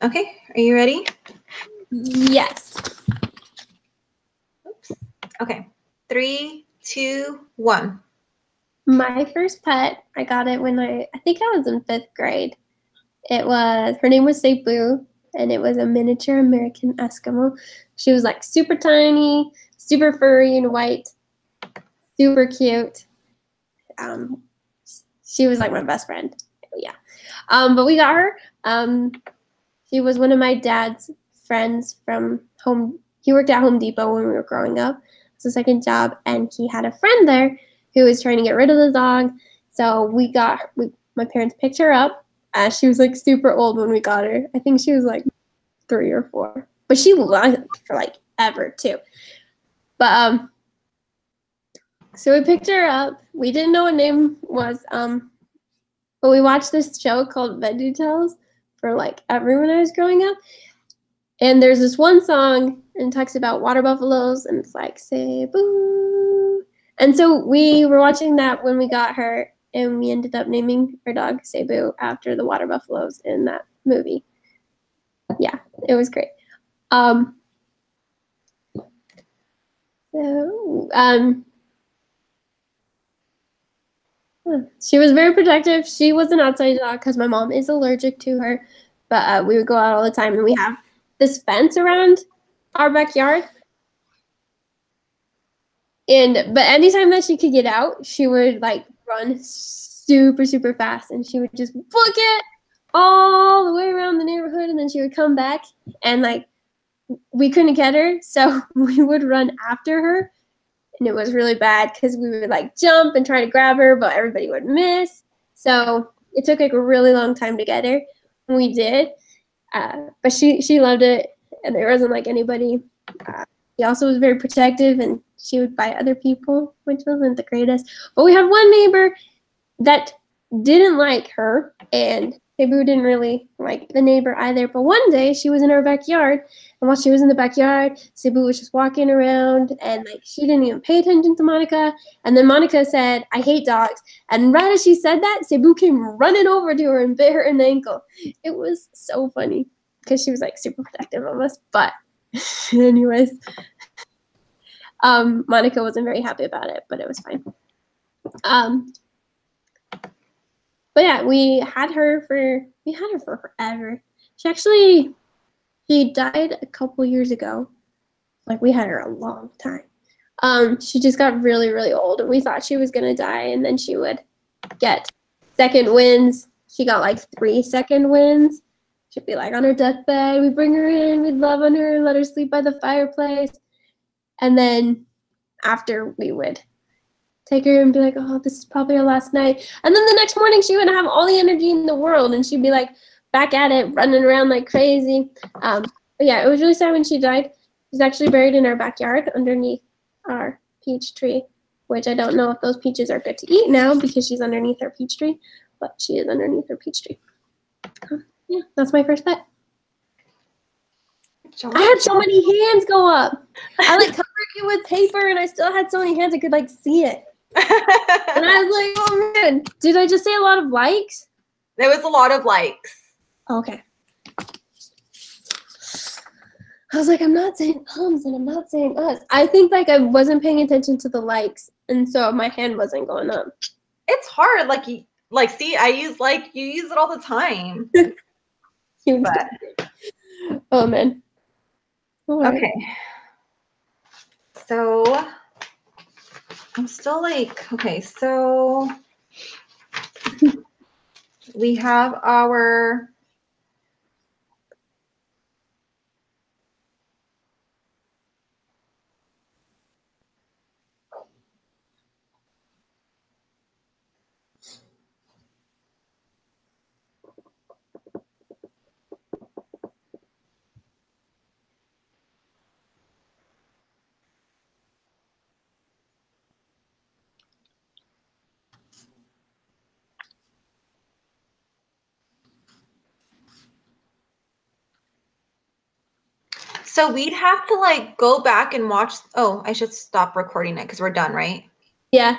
Okay, are you ready? Yes. Oops. Okay, 3, 2, 1. My first pet, I got it when I think I was in 5th grade. Her name was Cebu, and it was a miniature American Eskimo. She was like super tiny, super furry and white, super cute. She was like my best friend. Yeah. But we got her. She was one of my dad's friends from home. He worked at Home Depot when we were growing up. It's a second job, and he had a friend there who was trying to get rid of the dog. So my parents picked her up. She was like super old when we got her. I think she was like 3 or 4, but she lived for like ever too. But so we picked her up. We didn't know what name was. But we watched this show called VeggieTales for like ever when I was growing up. And there's this one song and it talks about water buffaloes and it's like Cebu. And so we were watching that when we got her and we ended up naming our dog Cebu after the water buffaloes in that movie. Yeah, it was great. She was very protective. She was an outside dog because my mom is allergic to her, but we would go out all the time and we have this fence around our backyard. But anytime that she could get out, she would like run super, super fast and she would just book it all the way around the neighborhood and then she would come back and like we couldn't get her, so we would run after her. And it was really bad because we would like jump and try to grab her, but everybody would miss. So it took like a really long time to get her. And we did, but she loved it, and there wasn't like anybody. She also was very protective, and she would bite other people, which wasn't the greatest. But we had one neighbor that didn't like her, and Cebu didn't really like the neighbor either. But one day she was in our backyard, and while she was in the backyard, Cebu was just walking around, and like she didn't even pay attention to Monica. And then Monica said, "I hate dogs." And right as she said that, Cebu came running over to her and bit her in the ankle. It was so funny because she was like super protective of us. But anyways, Monica wasn't very happy about it, but it was fine. But yeah, we had her for forever. She died a couple years ago. Like we had her a long time. She just got really, really old and we thought she was gonna die and then she would get second winds. She got like 3 second winds. She'd be like on her deathbed. We'd bring her in, we'd love on her, let her sleep by the fireplace. And then after we would take her and be like, oh, this is probably her last night. And then the next morning she would have all the energy in the world and she'd be like back at it, running around like crazy. But yeah, it was really sad when she died. She's actually buried in our backyard underneath our peach tree, which I don't know if those peaches are good to eat now because she's underneath her peach tree, but she is underneath her peach tree. Yeah, that's my first pet. I had so many hands go up. I like covered it with paper and I still had so many hands I could like see it. And I was like, oh man, did I just say a lot of likes? There was a lot of likes. Okay. I was like, I'm not saying ums and I'm not saying us. I think like I wasn't paying attention to the likes and so my hand wasn't going up. It's hard. See, I use like, you use it all the time. Oh man. Right. Okay. So I'm still like, okay, so we have our So we'd have to like go back and watch. Oh, I should stop recording it because we're done, right? Yeah.